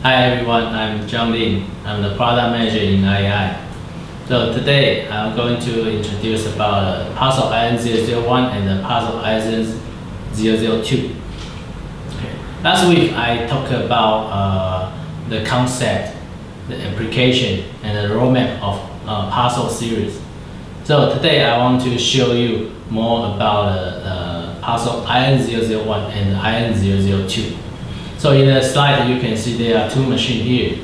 Hi everyone, I'm John Lin. I'm the product manager in IEI. So today I'm going to introduce about PUZZLE IN001 and the PUZZLE IN002. Okay. Last week I talked about the concept, the application, and the roadmap of PUZZLE series. So today I want to show you more about PUZZLE IN001 and IN002. So in the slide you can see there are two machines here.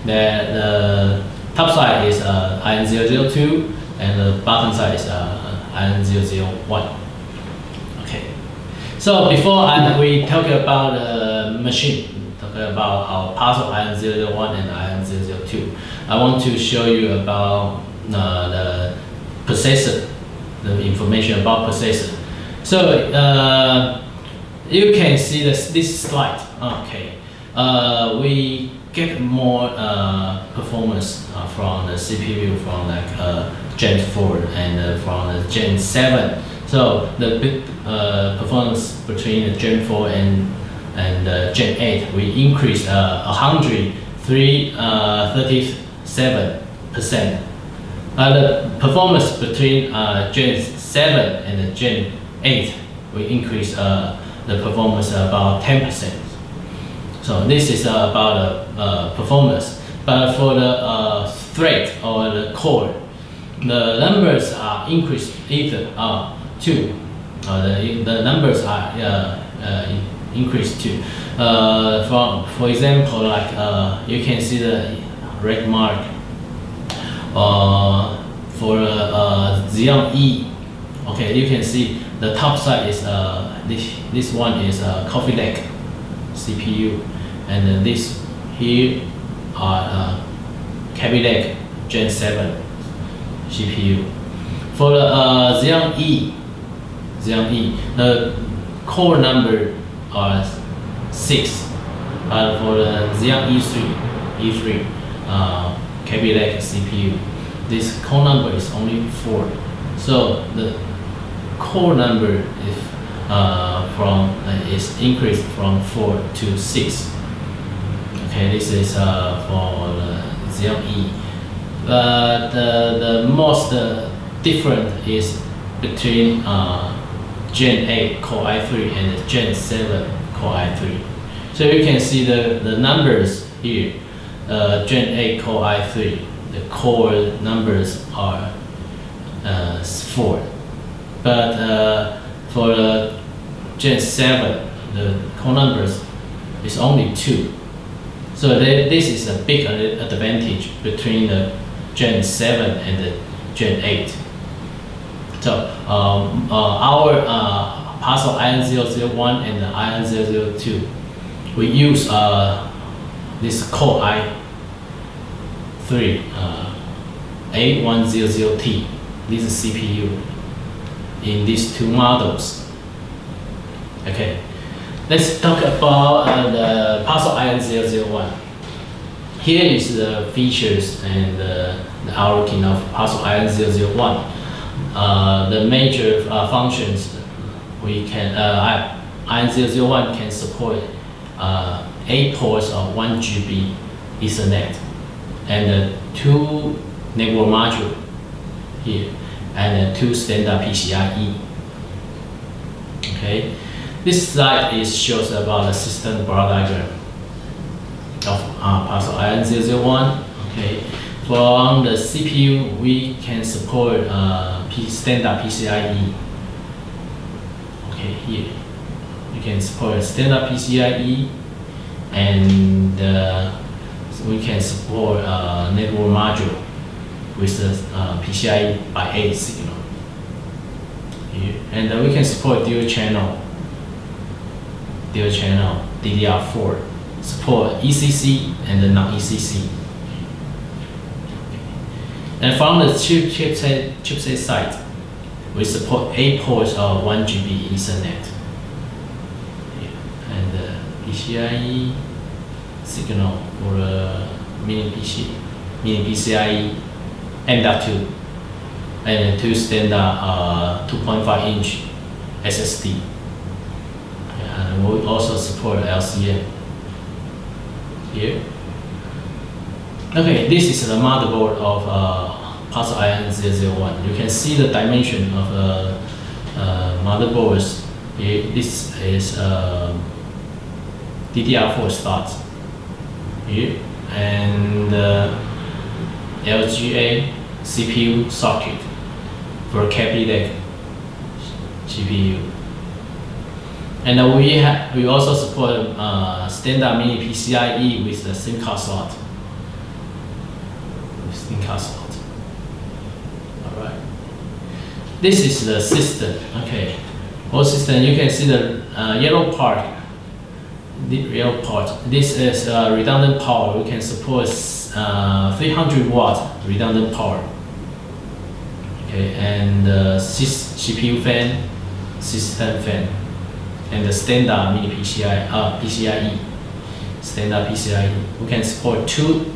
The top side is IN002 and the bottom side is IN001. Okay. So before we talk about the machine, talk about our PUZZLE IN001 and IN002, I want to show you about the processor, the information about processor. So you can see this slide. Okay, we get more performance from the CPU from like Gen 4 and from the Gen 7. So the big performance between the Gen 4 and Gen 8, we increased 137%. The performance between Gen 7 and Gen 8, we increased the performance about 10%. So this is about performance. But for the thread or the core, the numbers are increased either too. The numbers are increased too. For example, like you can see the red mark for Xeon E. Okay, you can see the top side is this one is Coffee Lake CPU, and then this here are Kaby Lake Gen 7 CPU. For the Xeon E, the core number are 6, but for the Xeon E3 Kaby Lake CPU, this core number is only 4. So the core number is increased from 4 to 6. Okay, this is for the Xeon E. The most different is between Gen 8 Core i3 and Gen 7 Core i3. So you can see the numbers here. Gen 8 Core i3, the core numbers are 4. But for the Gen 7, the core numbers is only 2. So this is a big advantage between the Gen 7 and the Gen 8. So our PUZZLE IN001 and the IN002, we use this Core i3 A100T, this is CPU in these two models. Okay, let's talk about the PUZZLE IN001. Here is the features and the outworking of PUZZLE IN001. The major functions we can IN001 can support 8 ports of 1 GB Ethernet and 2 network modules here and 2 standard PCIe. Okay, this slide shows about the system block diagram of PUZZLE IN001. Okay, from the CPU we can support standard PCIe. Okay, here we can support standard PCIe, and we can support network module with the PCIe by 8 signal. Here. And we can support dual channel DDR4, support ECC and non-ECC. And from the chipset side, we support 8 ports of 1 GB Ethernet. And PCIe signal for the mini PCIe M.2 and 2 standard 2.5-inch SSD. And we also support LCM here. Okay, this is the motherboard of Puzzle IN001. You can see the dimension of the motherboards. This is DDR4 slot here, and LGA CPU socket for Capitec GPU. And we also support standard mini PCIe with the SIM card slot. Alright. This is the system. Okay. Whole system, you can see the yellow part. The yellow part. This is redundant power. We can support 300 watt redundant power. Okay, and CPU fan, system fan, and the standard mini PCIe. Standard PCIe. We can support 2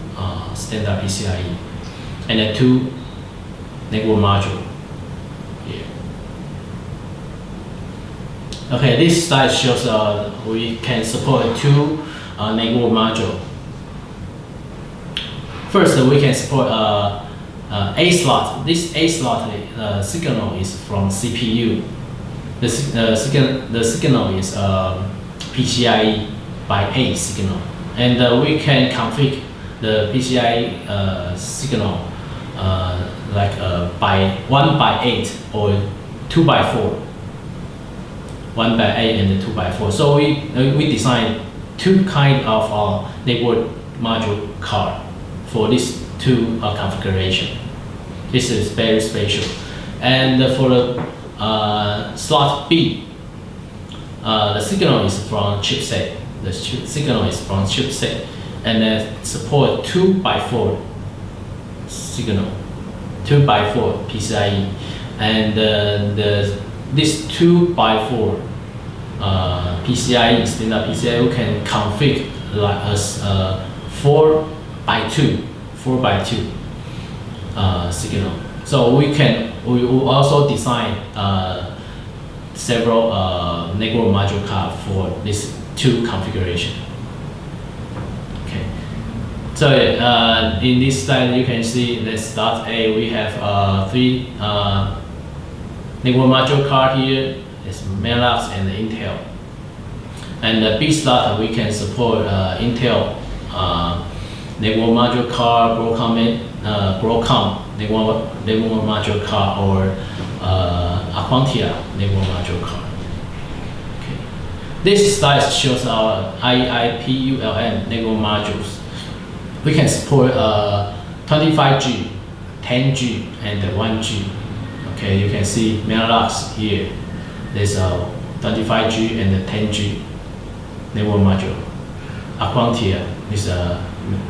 standard PCIe and then 2 network module here. Okay, this slide shows we can support 2 network module. First, we can support A slot. This A slot signal is from CPU. The signal is PCIe by A signal, and we can configure the PCIe signal like by 1/8 or 2/4. 1/8 and 2/4. So we designed 2 kind of network module card for this 2 configuration. This is very special. And for the slot B, the signal is from chipset. The signal is from chipset, and then support 2/4 signal, 2/4 PCIe, and this 2/4 PCIe, standard PCIe, we can configure like as 4/2 signal. So we will also design several network module card for this 2 configuration. Okay. So in this slide you can see the slot A, we have 3 network module card here. It's Mellux and Intel. And the B slot we can support Intel network module card, Broadcom network module card, or Aquantia network module card. Okay. This slide shows our IEI PulM network modules. We can support 25G, 10G, and 1G. Okay, you can see Mellux here. There's a 25G and 10G network module. Aquantia is a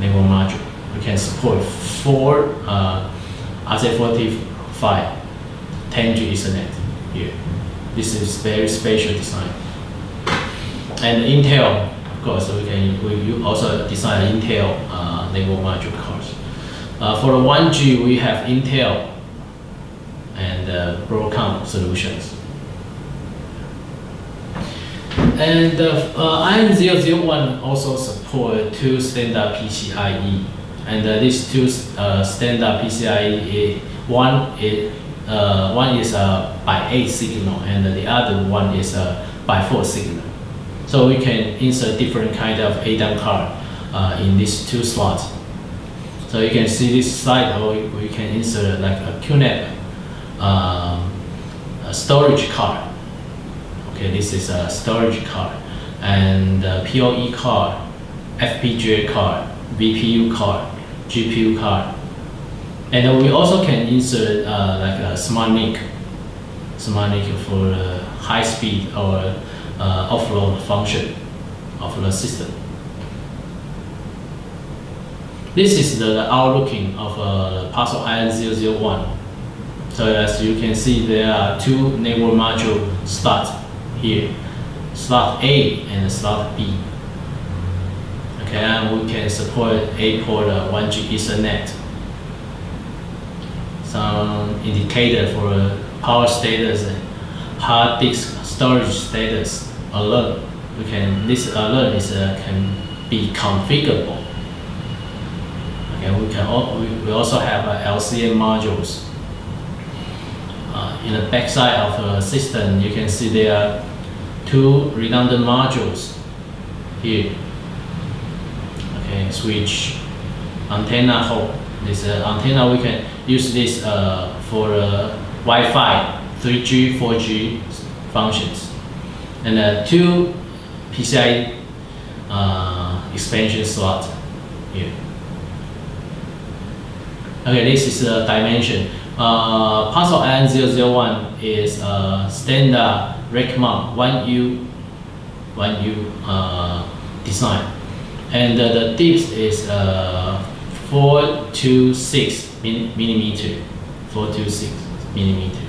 network module. We can support 4 RJ45 10G Ethernet here. This is very special design. And Intel, of course, we also design Intel network module cards. For the 1G, we have Intel and Broadcom solutions. And IN001 also support 2 standard PCIe, and these 2 standard PCIe, one is a by 8 signal, and the other one is a by 4 signal. So we can insert different kind of ADAM card in these 2 slots. So you can see this slide, we can insert like a QNAP a storage card. Okay, this is a storage card, and PoE card, FPGA card, VPU card, GPU card, and we also can insert like a smart NIC for high speed or offload function of the system. This is the outlooking of Puzzle IN001. So as you can see, there are 2 network module slots here, slot A and slot B. Okay, and we can support 8-port 1G Ethernet. Some indicator for power status and hard disk storage status alert. This alert can be configurable. And we also have LCM modules. In the backside of the system, you can see there are 2 redundant modules here. Okay, switch, antenna hole. This antenna, we can use this for Wi-Fi, 3G, 4G functions, and 2 PCI expansion slot here. Okay, this is the dimension. Puzzle IN001 is standard rack mount 1U design, and the depth is 4 to 6 millimeter. 4 to 6 millimeter.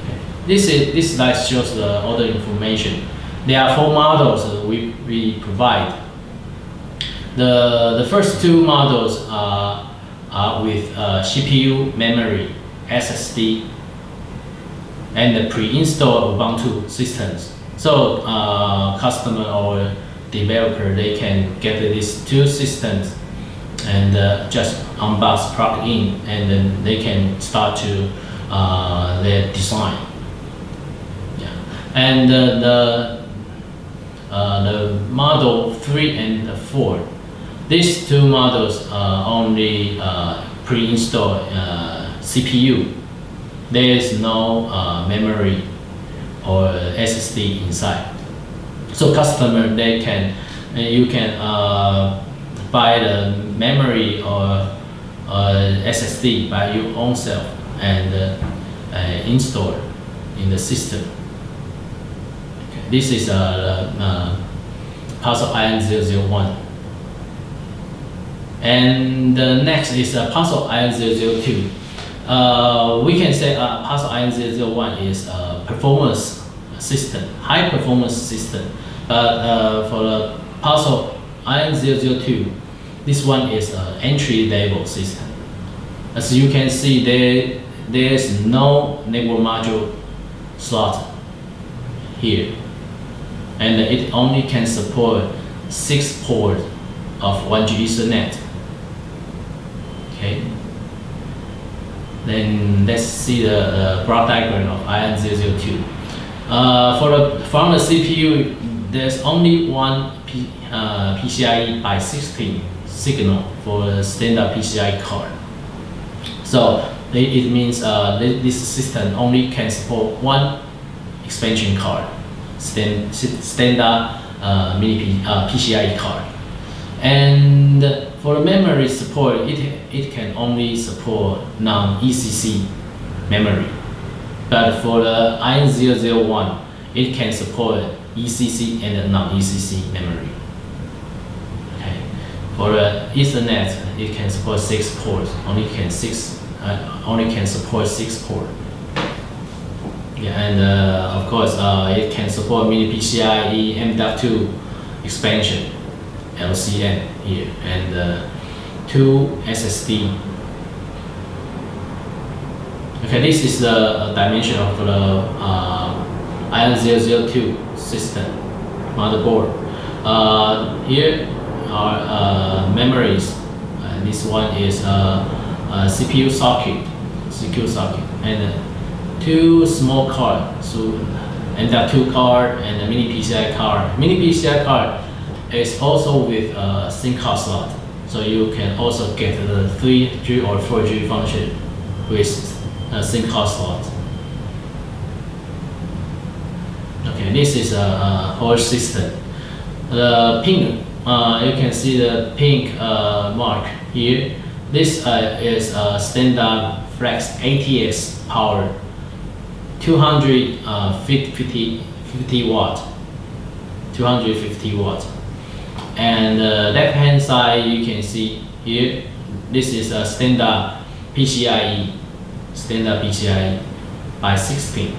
Okay. This slide shows the order information. There are 4 models we provide. The first 2 models are with CPU, memory, SSD, and the pre-installed Ubuntu systems. So customer or developer, they can get these 2 systems and just unbox, plug in, and then they can start to their design. Yeah. And the model 3 and 4. These 2 models only pre-install CPU. There is no memory or SSD inside. So customer, you can buy the memory or SSD by your own self and install in the system. Okay. This is Puzzle IN001. And the next is Puzzle IN002. We can say Puzzle IN001 is a performance system, high performance system. But for the Puzzle IN002, this one is an entry level system. As you can see, there is no network module slot here, and it only can support 6 ports of 1G Ethernet. Okay. Then let's see the block diagram of IN002. From the CPU, there's only one PCIe by 16 signal for the standard PCI card. So it means this system only can support 1 expansion card, standard mini PCIe card. And for the memory support, it can only support non-ECC memory. But for the IN001, it can support ECC and non-ECC memory. Okay. For the Ethernet, it can support 6 ports. Only can support 6 ports. Yeah, and of course, it can support mini PCIe M.2 expansion, LCM here, and 2 SSD. Okay, this is the dimension of the IN002 system motherboard. Here are memories. This one is CPU socket, and 2 small cards, so M.2 card and a mini PCI card. Mini PCI card is also with a SIM card slot, so you can also get the 3G or 4G function with a SIM card slot. Okay, this is a whole system. The pink, you can see the pink mark here. This is a standard flex ATX power, 250 watt. And left hand side, you can see here, this is a standard PCIe by 16.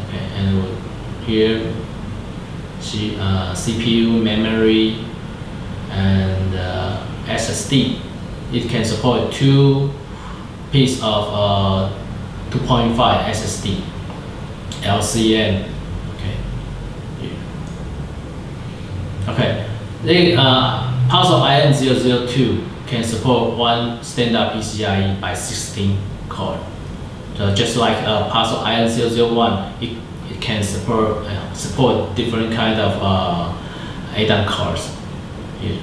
Okay, and here see CPU, memory, and SSD. It can support 2 pieces of 2.5 SSD, LCM. Okay. Okay. Puzzle IN002 can support one standard PCIe by 16 core. So just like Puzzle IN001, it can support different kind of ADAM cores. Here.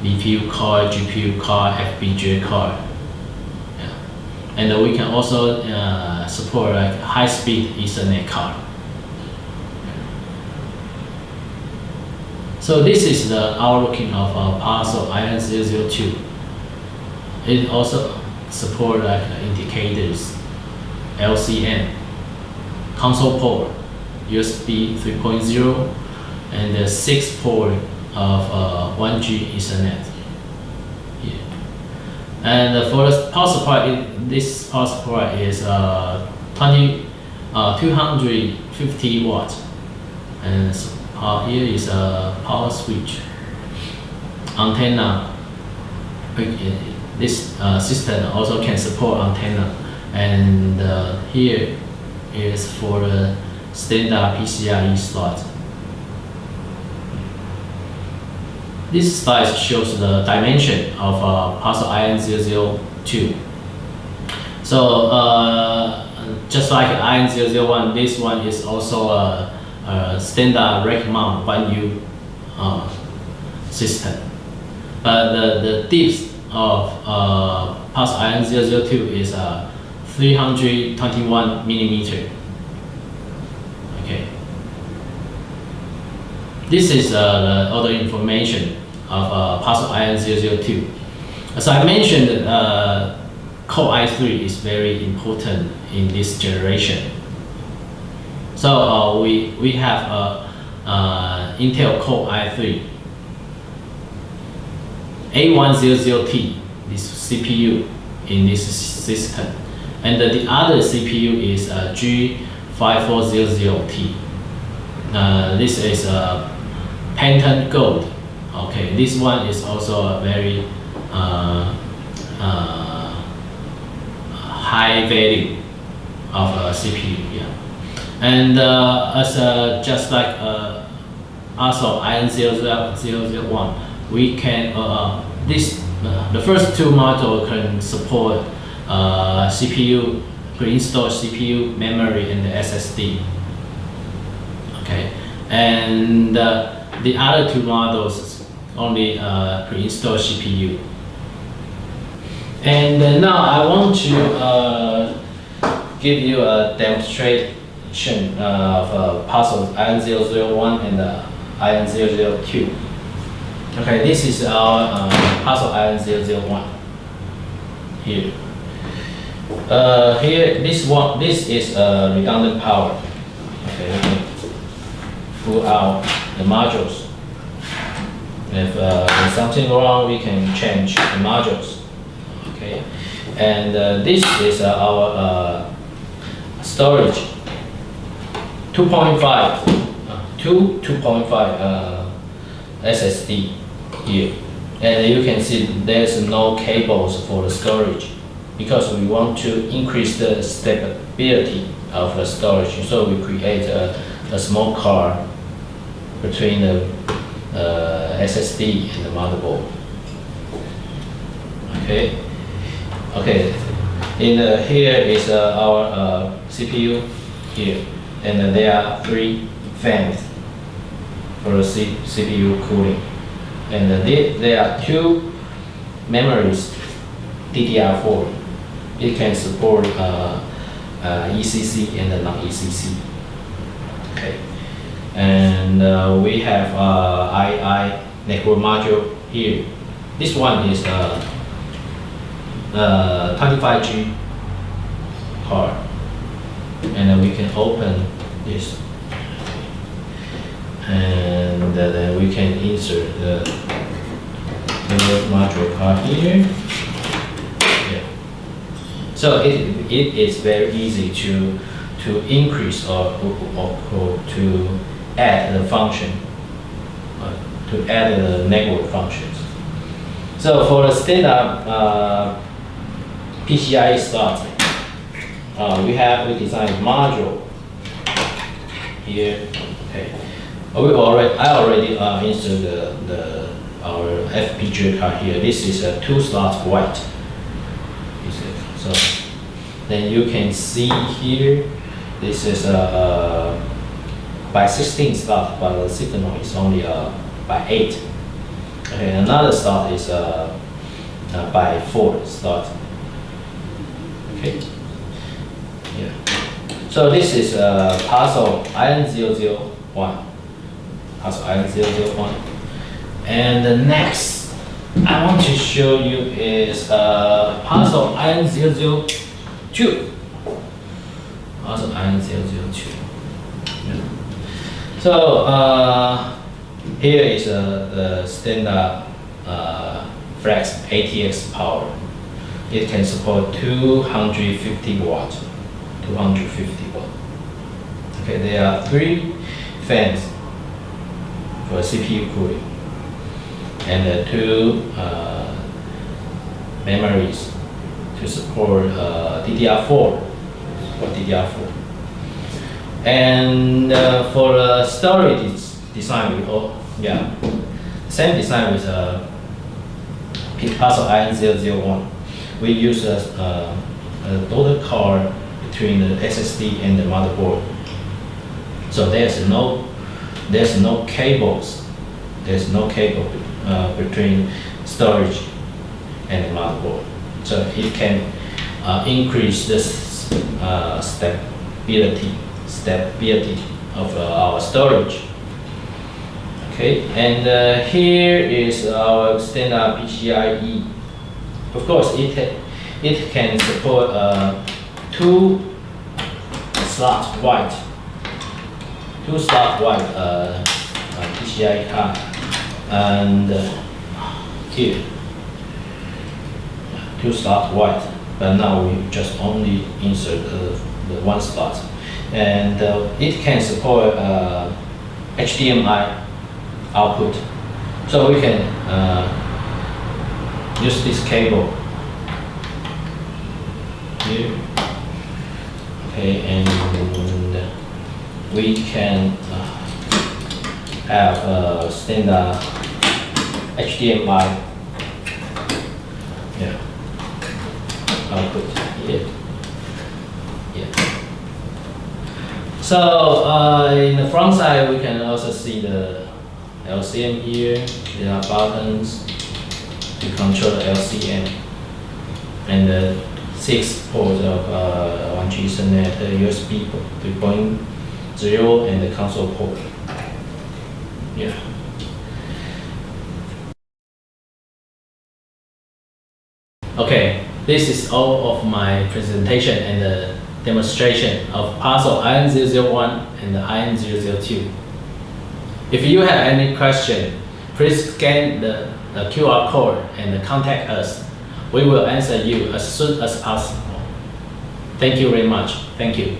BPU core, GPU core, FPGA core. Yeah. And we can also support like high-speed Ethernet card. So this is the outlooking of Puzzle IN002. It also support like indicators, LCM, console port, USB 3.0, and the 6 port of 1G Ethernet. Yeah. And for the power supply, this power supply is 250 watts, and here is a power switch, antenna. This system also can support antenna, and here is for the standard PCIe slot. This slide shows the dimension of Puzzle IN002. So just like IN001, this one is also a standard rack mount 1U system. But the depth of Puzzle IN002 is 321 millimeter. Okay. This is the other information of Puzzle IN002. As I mentioned, Core i3 is very important in this generation. So we have Intel Core i3 A100T, this CPU in this system, and the other CPU is G5400T. This is Phantom Gold. Okay, this one is also a very high value of CPU. Yeah, and as just like also IN001, we can the first two modules can support CPU, pre-installed CPU, memory, and the SSD. Okay, and the other two models only pre-installed CPU. And now I want to give you a demonstration of Puzzle IN001 and IN002. Okay, this is our Puzzle IN001 here. This is redundant power. Okay, we can pull out the modules. If there's something wrong, we can change the modules. Okay, and this is our storage 2.5 SSD here, and you can see there's no cables for the storage because we want to increase the stability of the storage. So we create a small card between the SSD and the motherboard. Okay. Okay. Here is our CPU here, and there are 3 fans for the CPU cooling, and there are 2 memories, DDR4. It can support ECC and non-ECC. Okay, and we have IEI network module here. This one is 25G card, and we can open this, and then we can insert the module card here. Yeah. So it is very easy to increase or to add the function, to add the network functions. So for the standard PCIe slot, we design module here. Okay, I already insert our FPGA card here. This is a 2-slot white. So then you can see here, this is a by 16 slot, but the signal is only by 8. Okay, another slot is by 4 slot. Okay. Yeah. So this is PUZZLE IN001. PUZZLE IN001. And the next I want to show you is PUZZLE IN002. PUZZLE IN002. Yeah. So here is the standard flex ATX power. It can support 250 watt. 250 watt. Okay, there are 3 fans for CPU cooling, and 2 memories to support DDR4 or DDR4. And for the storage design, same design with PUZZLE IN001. We use a daughter card between the SSD and the motherboard. So there's no cables. There's no cable between storage and the motherboard. So it can increase this stability of our storage. Okay, and here is our standard PCIe. Of course, it can support 2-slot white PCIe card, and here 2-slot white. But now we just only insert the 1 slot, and it can support HDMI output. So we can use this cable here. Okay, and we can have a standard HDMI output here. So in the front side, we can also see the LCM here. There are buttons to control the LCM, and the 6 ports of 1G Ethernet, USB 3.0, and the console port. Yeah. Okay, this is all of my presentation and the demonstration of PUZZLE IN001 and the IN002. If you have any question, please scan the QR code and contact us. We will answer you as soon as possible. Thank you very much. Thank you.